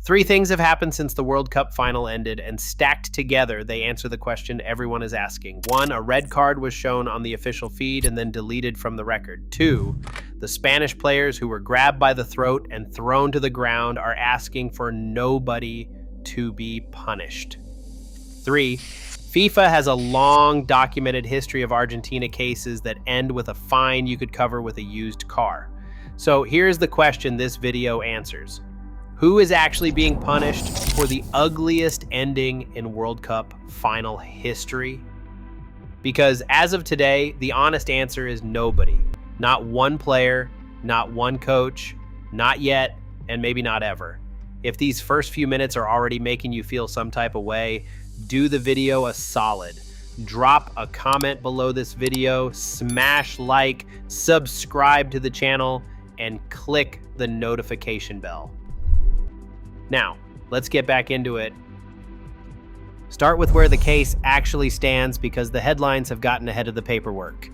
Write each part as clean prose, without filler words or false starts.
Three things have happened since the World Cup final ended, and stacked together, they answer the question everyone is asking. 1, a red card was shown on the official feed and then deleted from the record. 2, the Spanish players who were grabbed by the throat and thrown to the ground are asking for nobody to be punished. 3, FIFA has a long documented history of Argentina cases that end with a fine you could cover with a used car. So here's the question this video answers. Who is actually being punished for the ugliest ending in World Cup final history? Because as of today, the honest answer is nobody. Not one player, not one coach, not yet, and maybe not ever. If these first few minutes are already making you feel some type of way, do the video a solid. Drop a comment below this video, smash like, subscribe to the channel, and click the notification bell. Now, let's get back into it. Start with where the case actually stands because the headlines have gotten ahead of the paperwork.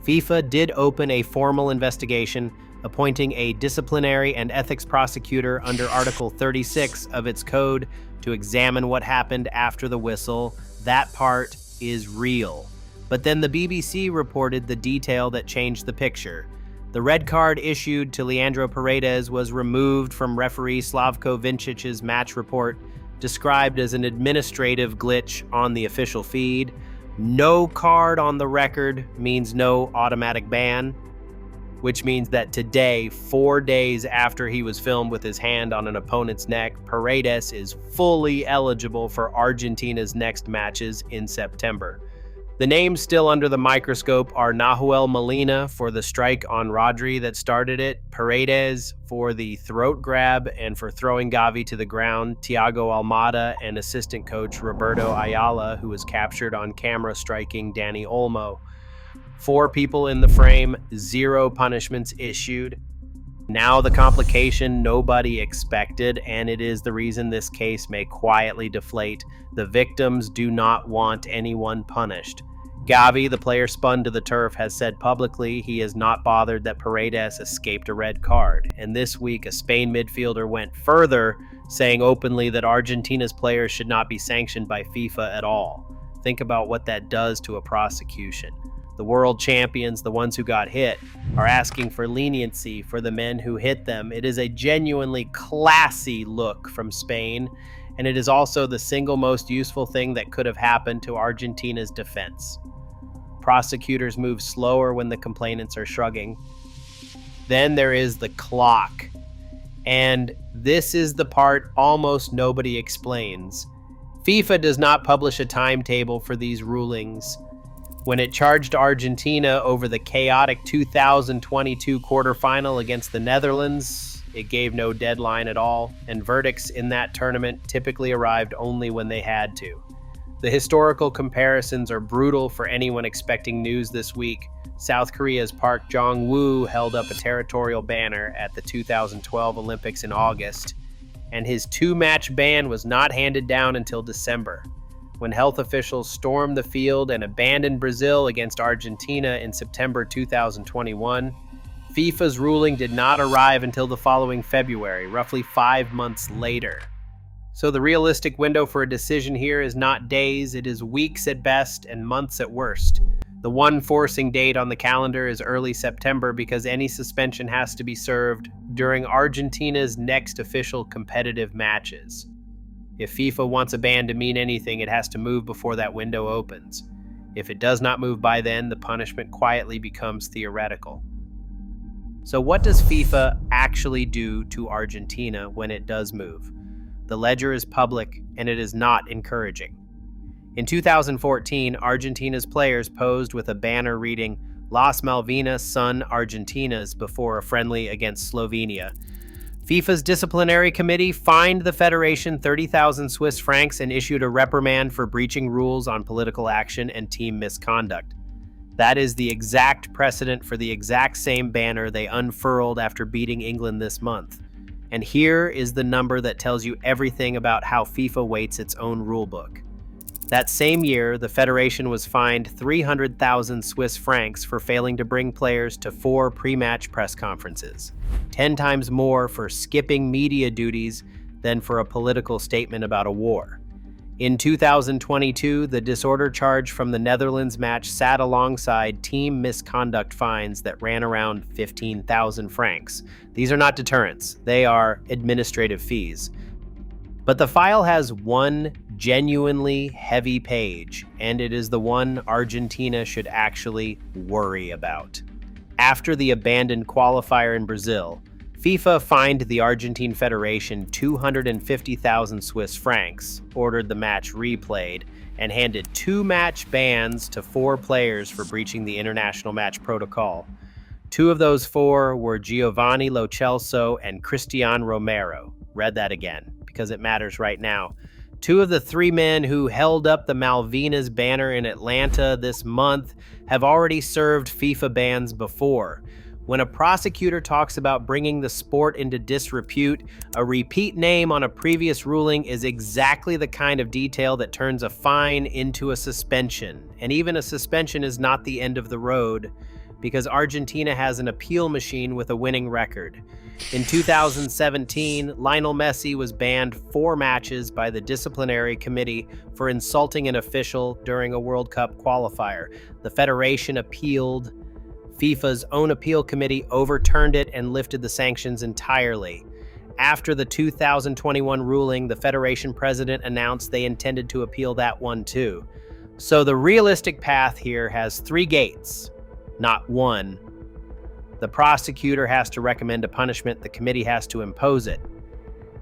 FIFA did open a formal investigation, appointing a disciplinary and ethics prosecutor under Article 36 of its code to examine what happened after the whistle. That part is real. But then the BBC reported the detail that changed the picture. The red card issued to Leandro Paredes was removed from referee Slavko Vinčić's match report, described as an administrative glitch on the official feed. No card on the record means no automatic ban, which means that today, 4 days after he was filmed with his hand on an opponent's neck, Paredes is fully eligible for Argentina's next matches in September. The names still under the microscope are Nahuel Molina for the strike on Rodri that started it, Paredes for the throat grab and for throwing Gavi to the ground, Thiago Almada, and assistant coach Roberto Ayala, who was captured on camera striking Dani Olmo. 4 people in the frame, 0 punishments issued. Now the complication nobody expected, and it is the reason this case may quietly deflate. The victims do not want anyone punished. Gavi, the player spun to the turf, has said publicly he is not bothered that Paredes escaped a red card. And this week, a Spain midfielder went further, saying openly that Argentina's players should not be sanctioned by FIFA at all. Think about what that does to a prosecution. The world champions, the ones who got hit, are asking for leniency for the men who hit them. It is a genuinely classy look from Spain, and it is also the single most useful thing that could have happened to Argentina's defense. Prosecutors move slower when the complainants are shrugging. Then there is the clock. And this is the part almost nobody explains. FIFA does not publish a timetable for these rulings. When it charged Argentina over the chaotic 2022 quarterfinal against the Netherlands, it gave no deadline at all, and verdicts in that tournament typically arrived only when they had to. The historical comparisons are brutal for anyone expecting news this week. South Korea's Park Jong-woo held up a territorial banner at the 2012 Olympics in August, and his 2-match ban was not handed down until December. When health officials stormed the field and abandoned Brazil against Argentina in September 2021, FIFA's ruling did not arrive until the following February, roughly 5 months later. So the realistic window for a decision here is not days, it is weeks at best and months at worst. The one forcing date on the calendar is early September because any suspension has to be served during Argentina's next official competitive matches. If FIFA wants a ban to mean anything, it has to move before that window opens. If it does not move by then, the punishment quietly becomes theoretical. So what does FIFA actually do to Argentina when it does move? The ledger is public, and it is not encouraging. In 2014, Argentina's players posed with a banner reading Las Malvinas son Argentinas before a friendly against Slovenia. FIFA's disciplinary committee fined the federation 30,000 Swiss francs and issued a reprimand for breaching rules on political action and team misconduct. That is the exact precedent for the exact same banner they unfurled after beating England this month. And here is the number that tells you everything about how FIFA weights its own rulebook. That same year, the federation was fined 300,000 Swiss francs for failing to bring players to 4 pre-match press conferences, 10 times more for skipping media duties than for a political statement about a war. In 2022, the disorder charge from the Netherlands match sat alongside team misconduct fines that ran around 15,000 francs. These are not deterrents, they are administrative fees. But the file has one genuinely heavy page, and it is the one Argentina should actually worry about. After the abandoned qualifier in Brazil, FIFA fined the Argentine Federation 250,000 Swiss francs, ordered the match replayed, and handed 2 match bans to 4 players for breaching the international match protocol. 2 of those 4 were Giovanni Lo Celso and Cristian Romero. Read that again, because it matters right now. 2 of the 3 men who held up the Malvinas banner in Atlanta this month have already served FIFA bans before. When a prosecutor talks about bringing the sport into disrepute, a repeat name on a previous ruling is exactly the kind of detail that turns a fine into a suspension. And even a suspension is not the end of the road, because Argentina has an appeal machine with a winning record. In 2017, Lionel Messi was banned 4 matches by the disciplinary committee for insulting an official during a World Cup qualifier. The federation appealed. FIFA's own appeal committee overturned it and lifted the sanctions entirely. After the 2021 ruling, the federation president announced they intended to appeal that one too. So the realistic path here has 3 gates, not 1. The prosecutor has to recommend a punishment, the committee has to impose it.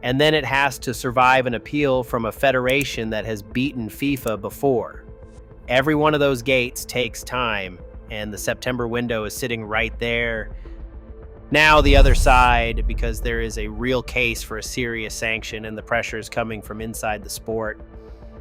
And then it has to survive an appeal from a federation that has beaten FIFA before. Every one of those gates takes time, and the September window is sitting right there. Now the other side, because there is a real case for a serious sanction and the pressure is coming from inside the sport.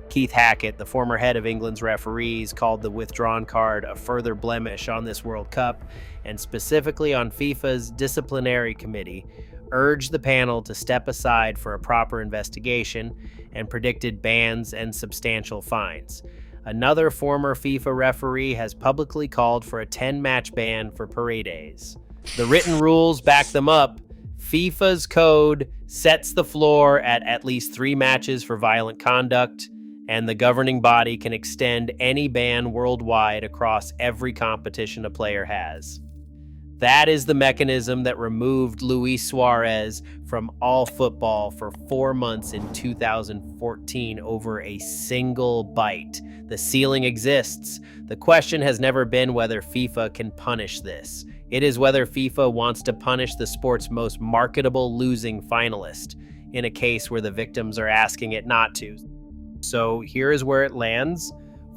Keith Hackett, the former head of England's referees, called the withdrawn card a further blemish on this World Cup, and specifically on FIFA's disciplinary committee, urged the panel to step aside for a proper investigation and predicted bans and substantial fines. Another former FIFA referee has publicly called for a 10-match ban for Paredes. The written rules back them up. FIFA's code sets the floor at least 3 matches for violent conduct, and the governing body can extend any ban worldwide across every competition a player has. That is the mechanism that removed Luis Suarez from all football for 4 months in 2014 over a single bite. The ceiling exists. The question has never been whether FIFA can punish this. It is whether FIFA wants to punish the sport's most marketable losing finalist, in a case where the victims are asking it not to. So here is where it lands.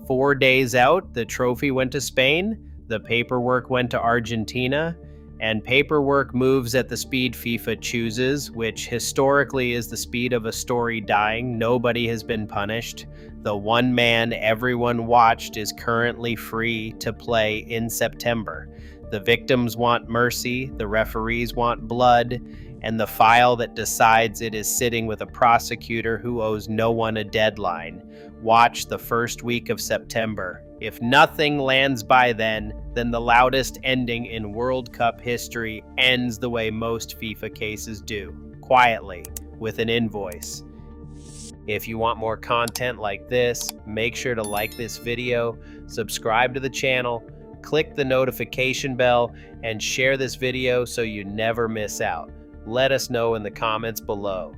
4 days out, the trophy went to Spain. The paperwork went to Argentina, and paperwork moves at the speed FIFA chooses, which historically is the speed of a story dying. Nobody has been punished. The one man everyone watched is currently free to play in September. The victims want mercy, the referees want blood, and the file that decides it is sitting with a prosecutor who owes no one a deadline. Watch the first week of September. If nothing lands by then the loudest ending in World Cup history ends the way most FIFA cases do, quietly, with an invoice. If you want more content like this, make sure to like this video, subscribe to the channel, click the notification bell, and share this video so you never miss out. Let us know in the comments below.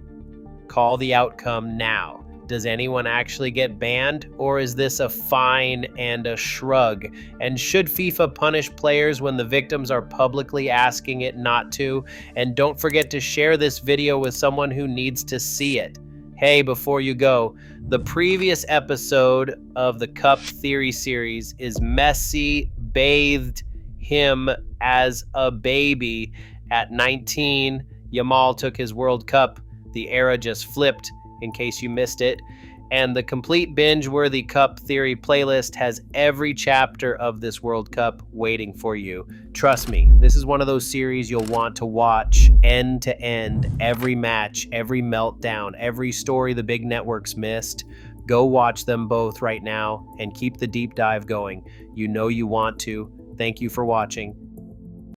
Call the outcome now. Does anyone actually get banned, or is this a fine and a shrug? And should FIFA punish players when the victims are publicly asking it not to? And don't forget to share this video with someone who needs to see it. Hey, before you go, the previous episode of the Cup Theory series is Messi bathed him as a baby at 19. Yamal took his World Cup. The era just flipped, in case you missed it. And the complete binge-worthy Cup Theory playlist has every chapter of this World Cup waiting for you. Trust me, this is one of those series you'll want to watch end to end. Every match, every meltdown, every story the big networks missed. Go watch them both right now and keep the deep dive going. You know you want to. Thank you for watching.